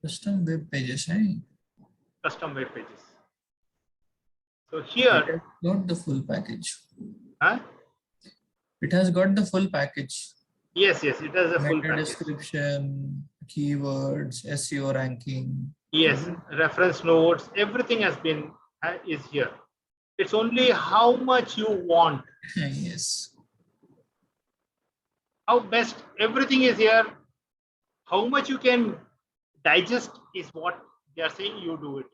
Custom web pages, eh? Custom web pages. So It here, has got the full package. huh? It has got the full package. Yes, it has a full Meta package. description, keywords, SEO ranking. Yes, reference notes, everything has been is here. It's only how much you want. Yes. How best, everything is here. How much you can digest is what they are saying, you do it.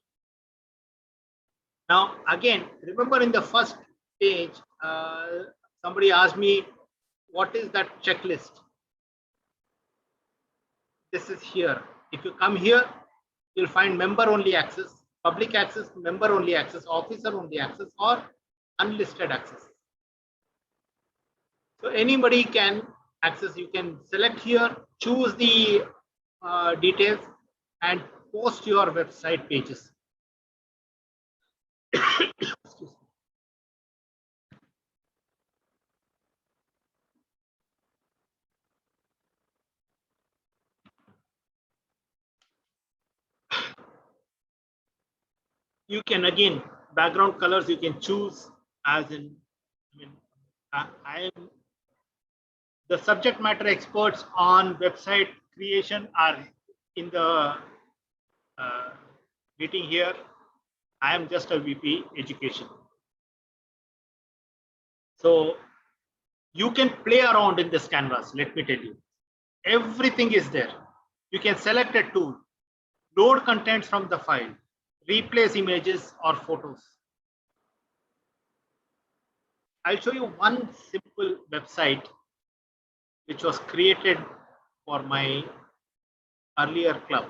Now, again, remember in the first page, somebody asked me, what is that checklist? This is here. If you come here, you'll find member only access, public access, member only access, officer only access, or unlisted access. So anybody can access. You can select here, choose the details, and post your website pages. Excuse me. You can again, background colors you can choose as in, I am the subject matter experts on website creation are in the meeting here. I am just a VP education. So you can play around in this canvas. Let me tell you, everything is there. You can select a tool, load contents from the file, replace images or photos. I'll show you one simple website which was created for my earlier club.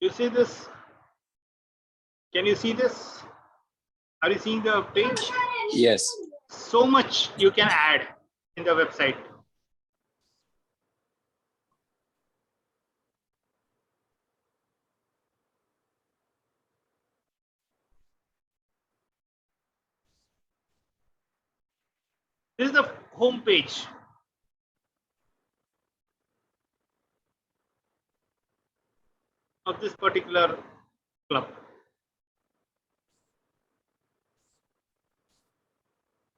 You see this? Can you see this? Are you seeing the page? Yes. So much you can add in the website. This is the home page. Of this particular club.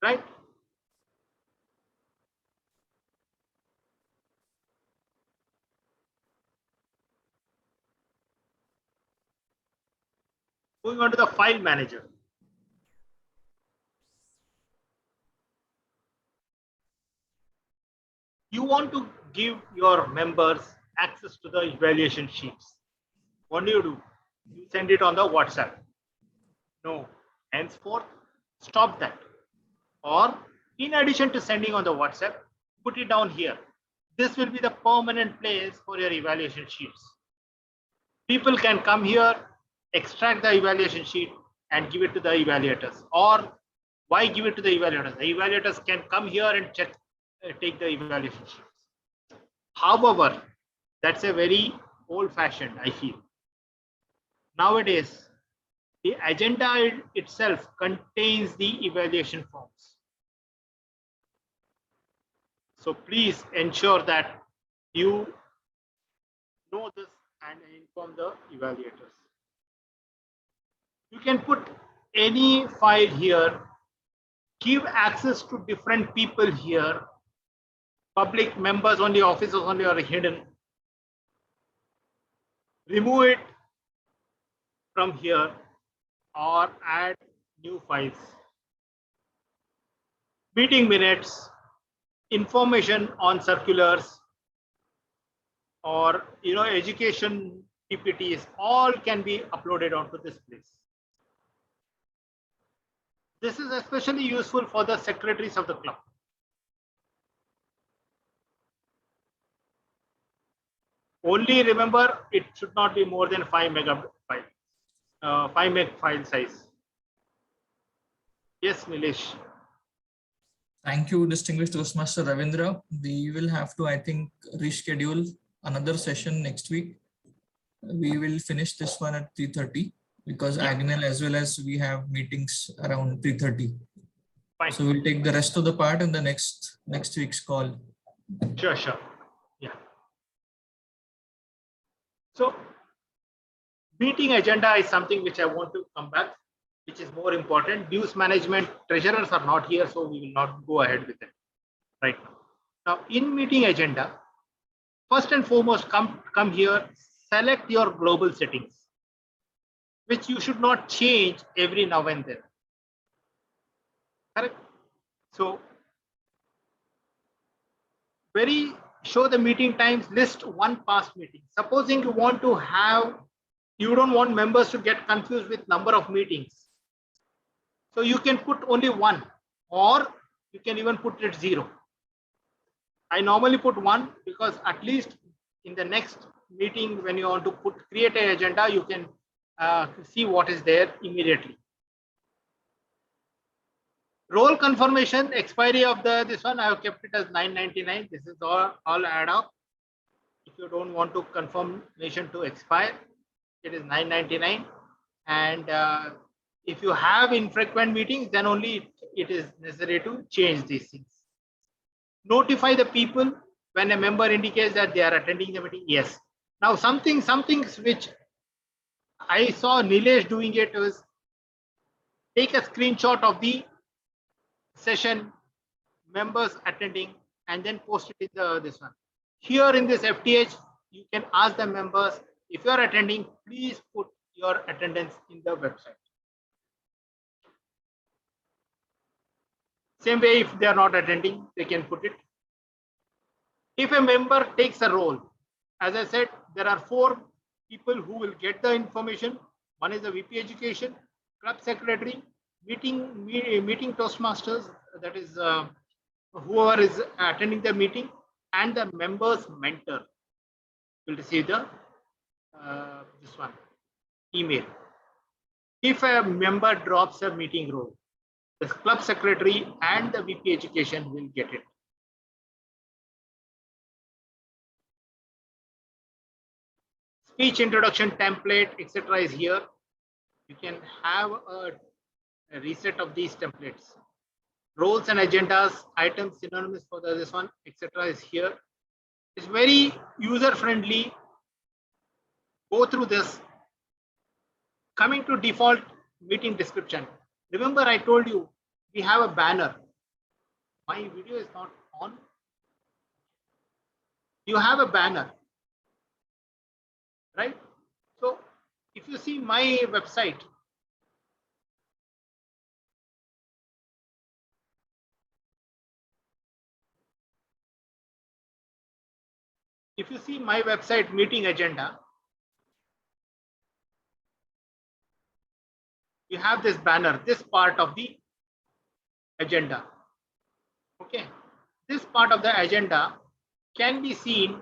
Right? Moving on to the file manager. You want to give your members access to the evaluation sheets. What do? You send it on the WhatsApp. No. Henceforth, stop that. Or in addition to sending on the WhatsApp, put it down here. This will be the permanent place for your evaluation sheets. People can come here, extract the evaluation sheet and give it to the evaluators. Or why give it to the evaluators? The evaluators can come here and check, take the evaluation sheets. However, that's a very old-fashioned, I feel. Nowadays, the agenda itself contains the evaluation forms. So please ensure that you know this and inform the evaluators. You can put any file here, give access to different people here. Public, members only, officers only are hidden. Remove it from here or add new files. Meeting minutes, information on circulars, or education PPTs, all can be uploaded onto this place. This is especially useful for the secretaries of the club. Only remember, it should not be more than 5 megabytes, 5 meg file size. Yes, Nilesh. Thank you, distinguished Toastmaster Ravindra. We will have to, I think, reschedule another session next week. We will finish this one at 3:30 because Agnel as well as we have meetings around 3:30. Fine. So we'll take the rest of the part in the next week's call. Sure, sure. Yeah. So meeting agenda is something which I want to come back, which is more important. Dues management, treasurers are not here, so we will not go ahead with it right now. Now, in meeting agenda, first and foremost, come here, select your global settings, which you should not change every now and then. Correct? So, show the meeting times, list one past meeting. Supposing you want to have, you don't want members to get confused with number of meetings. So you can put only one, or you can even put it 0. I normally put 1 because at least in the next meeting, when you want to create an agenda, you can see what is there immediately. Role confirmation, expiry of this one, I have kept it as 999. This is all add up. If you don't want to confirmation to expire, it is 999. And if you have infrequent meetings, then only it is necessary to change these things. Notify the people when a member indicates that they are attending the meeting. Yes. Now some things which I saw Nilesh doing it was take a screenshot of the session, members attending, and then post it in this one. Here in this FTH, you can ask the members, if you are attending, please put your attendance in the website. Same way, if they are not attending, they can put it. If a member takes a role, as I said, there are 4 people who will get the information. One is the VP Education, Club Secretary, meeting Toastmasters, that is whoever is attending the meeting, and the member's mentor will receive the this one email. If a member drops a meeting role, the Club Secretary and the VP Education will get it. Speech introduction template, etc. is here. You can have a reset of these templates. Roles and agendas, items synonymous for this one, etc. is here. It's very user friendly. Go through this. Coming to default meeting description. Remember, I told you we have a banner. My video is not on. You have a banner, right? So if you see my website, meeting agenda, you have this banner, this part of the agenda. Okay, this part of the agenda can be seen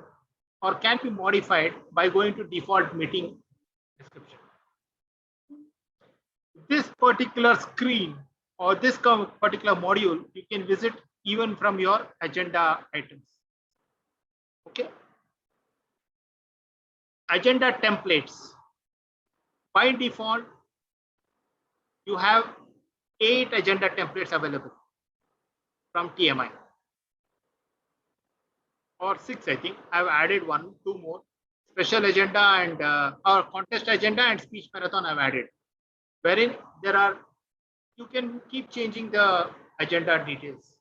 or can be modified by going to default meeting description. This particular screen or this particular module, you can visit even from your agenda items. Okay. Agenda templates. By default, you have 8 agenda templates available from TMI, or 6, I think. I've added 2 more. Special agenda and or contest agenda and speech marathon I've added, wherein there are, you can keep changing the agenda details,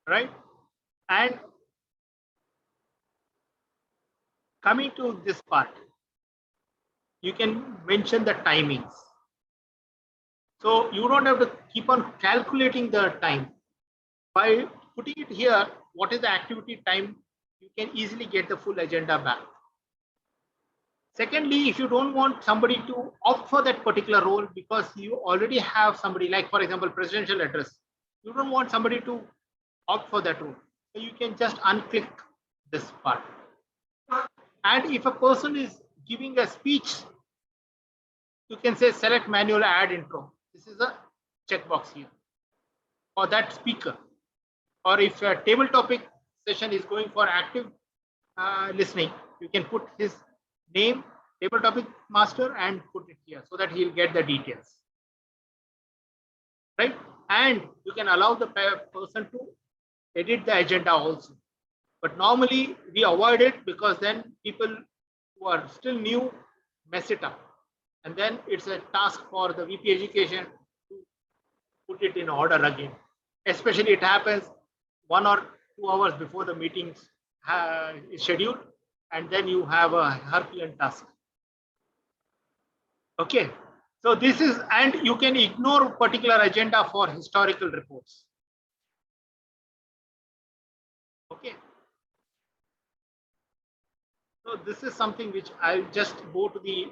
right? And coming to this part, you can mention the timings. So you don't have to keep on calculating the time. By putting it here, what is the activity time you can easily get the full agenda back. Secondly, if you don't want somebody to opt for that particular role because you already have somebody, like for example, presidential address, you don't want somebody to opt for that role. So you can just unclick this part. And if a person is giving a speech, you can say select manual add intro. This is a checkbox here for that speaker. Or if a table topic session is going for active listening, you can put his name, table topic master, and put it here so that he'll get the details. Right? And you can allow the person to edit the agenda also. But normally we avoid it because then people who are still new mess it up. And then it's a task for the VP education to put it in order again. Especially it happens 1 or 2 hours before the meeting is scheduled, and then you have a Herculean task. Okay, so this is, and you can ignore particular agenda for historical reports. Okay. So this is something which I'll just go to the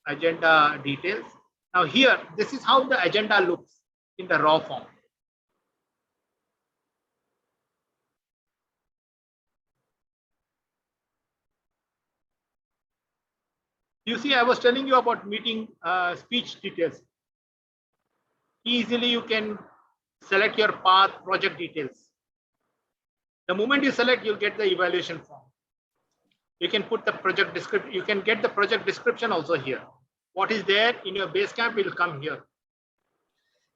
agenda details. Now here, this is how the agenda looks in the raw form. You see, I was telling you about meeting speech details. Easily you can select your path, project details. The moment you select, you'll get the evaluation form. You can put the project description. You can get the project description also here. What is there in your Basecamp will come here.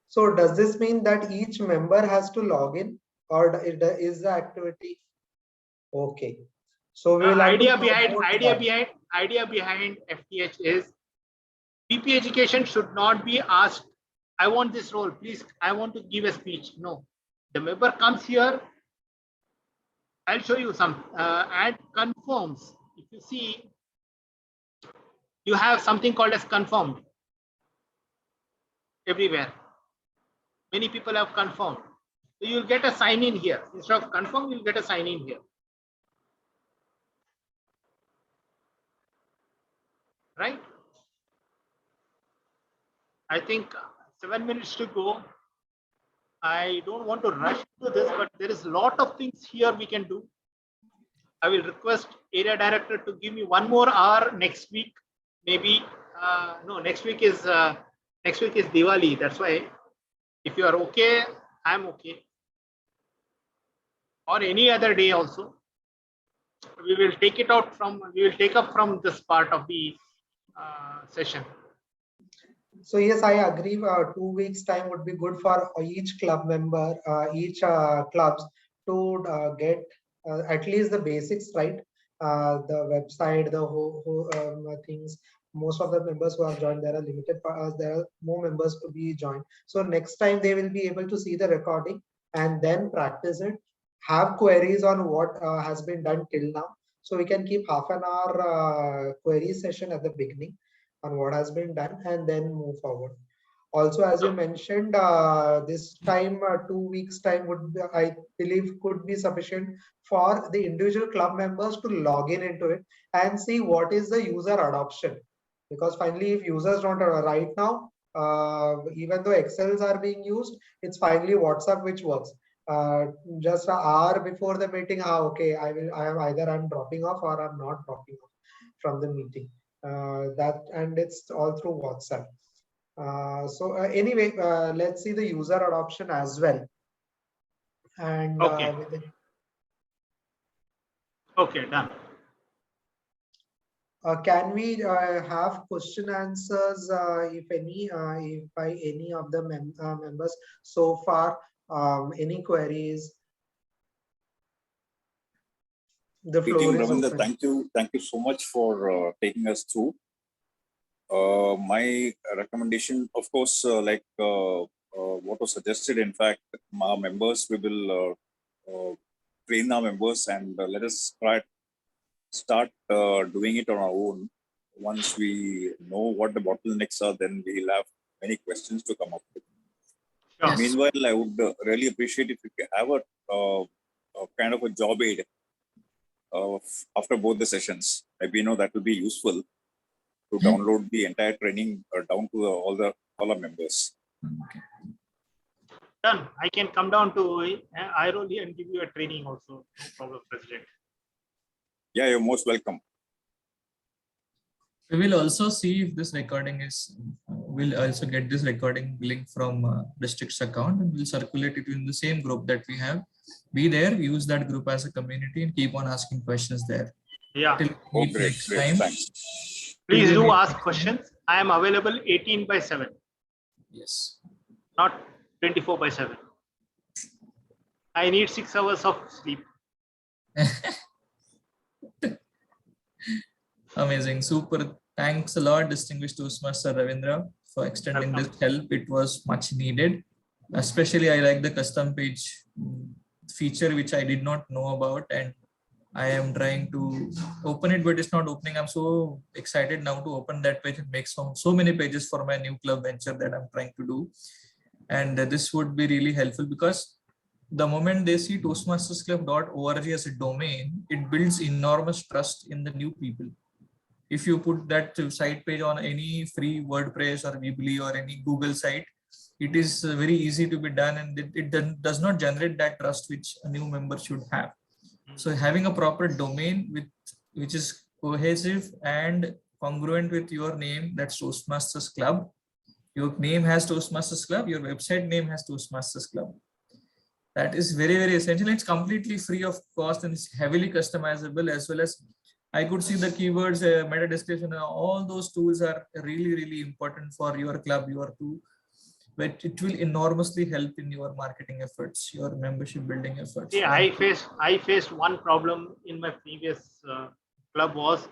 So does this mean that each member has to log in, or is the activity okay? So we will idea behind FTH is VP education should not be asked, I want this role, please, I want to give a speech. No, the member comes here. I'll show you some and confirms. If you see, you have something called as confirmed everywhere. Many people have confirmed. So you'll get a sign in here. Instead of confirm, you'll get a sign in here. Right? I think 7 minutes to go. I don't want to rush to this, but there is a lot of things here we can do. I will request area director to give me 1 more hour next week. Maybe no, next week is Diwali. That's why, if you are okay, I'm okay. Or any other day also. We will take it out from. We will take up from this part of the session. So yes, I agree. 2 weeks time would be good for each club member, each clubs to get at least the basics right. The website, the whole things. Most of the members who have joined, there are limited. There are more members to be joined. So next time they will be able to see the recording and then practice it. Have queries on what has been done till now. So we can keep half an hour query session at the beginning on what has been done and then move forward. Also, as you mentioned, this time, 2 weeks time would be, I believe, could be sufficient for the individual club members to log in into it and see what is the user adoption. Because finally, if users don't right now, even though Excels are being used, it's finally WhatsApp which works. Just an hour before the meeting, okay, I'm dropping off or I'm not dropping off from the meeting. And it's all through WhatsApp. So anyway, let's see the user adoption as well. And okay, okay, done. Can we have question answers, if any, if by any of the members so far? Any queries? The floor is Ravinder, open. thank you so much for taking us through. My recommendation, of course, like what was suggested, in fact, our members, we will train our members and let us start doing it on our own. Once we know what the bottlenecks are, then we'll have many questions to come up with. Sure. Meanwhile, I would really appreciate if you have a kind of a job aid after both the sessions. Maybe that will be useful to download the entire training down to all our members. Okay. Done. I can come down to Airoli and give you a training also. No problem, President. Yeah, you're most welcome. We will also see if this recording is, we'll also get this recording link from district's account and we'll circulate it in the same group that we have. Be there, use that group as a community and keep on asking questions there. Yeah. Till we meet next time. Thanks. Please Till we do meet ask next questions. I am available 18/7, Yes. not 24/7. I need 6 hours of sleep. Amazing. Super. Thanks a lot, distinguished Toastmaster Ravindra, for extending this help. It was much needed. Especially, I like the custom page feature, which I did not know about. And I am trying to open it, but it's not opening. I'm so excited now to open that page and make so many pages for my new club venture that I'm trying to do. And this would be really helpful because the moment they see toastmastersclub.org as a domain, it builds enormous trust in the new people. If you put that site page on any free WordPress or Weebly or any Google site, it is very easy to be done and it does not generate that trust which a new member should have. So having a proper domain which is cohesive and congruent with your name, that's Toastmasters Club. Your name has Toastmasters Club, your website name has Toastmasters Club. That is very, very essential. It's completely free of cost and it's heavily customizable, as well as I could see the keywords, meta description, all those tools are really, really important for your club, but it will enormously help in your marketing efforts, your membership building efforts. Yeah, I faced one problem in my previous club was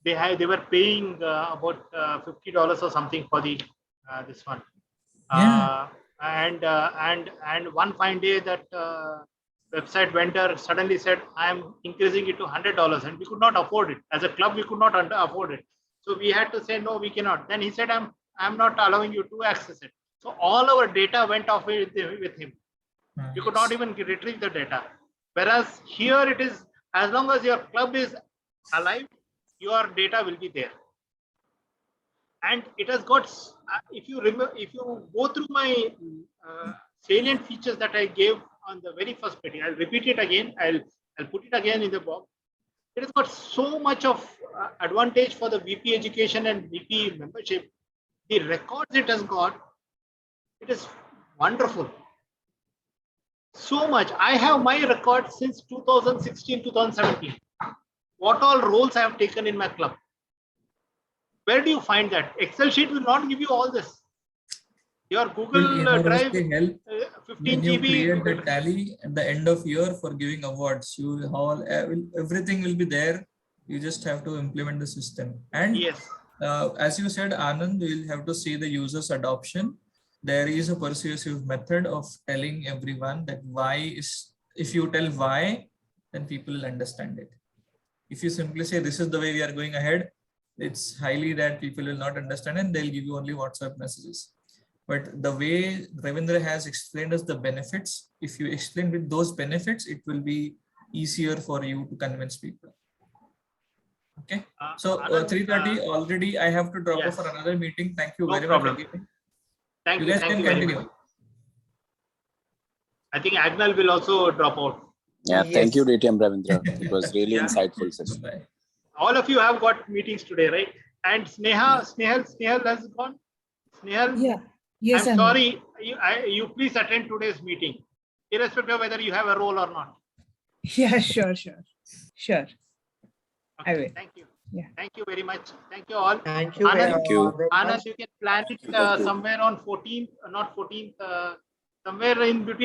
they were paying about $50 or something for the this one. Yeah. And one fine day that website vendor suddenly said, I am increasing it to $100, and we could not afford it. As a club, we could not afford it. So we had to say, no, we cannot. Then he said, I'm not allowing you to access it. So all our data went off with him. You could not even retrieve the data. Whereas here it is, as long as your club is alive, your data will be there. And it has got, if you go through my salient features that I gave on the very first meeting, I'll repeat it again. I'll put it again in the box. It has got so much of advantage for the VP education and VP membership. The records it has got, it is wonderful. So much. I have my records since 2016, 2017. What all roles I have taken in my club. Where do you find that? Excel sheet will not give you all this. Your Google Drive, help 15 when you GB. create the tally at the end of year for giving awards. Everything will be there. You just have to implement the system. And yes, as you said, Anand, we'll have to see the user's adoption. There is a persuasive method of telling everyone that why is, if you tell why, then people will understand it. If you simply say this is the way we are going ahead, it's highly that people will not understand and they'll give you only WhatsApp messages. But the way Ravindra has explained us the benefits, if you explain with those benefits, it will be easier for you to convince people. Okay. So 3:30 already I have to drop off for another meeting. Thank you very much again. Thank you. You guys Thank can you very continue. much. I think Agnal will also drop out. Yeah, Yes. thank you, DTM Ravindra. It was really insightful session. Bye. All of you have got meetings today, right? And Snehal has gone. Snehal, Yeah. Yes, I'm Anand. sorry. You please attend today's meeting, irrespective of whether you have a role or not. Yeah, sure. Okay, I will. Thank you. Yeah. Thank you very much. Thank you all. Thank you. Anand, Thank you. Very much. Anand, you can plan it Thank you. somewhere on 14th, not 14th, somewhere in between.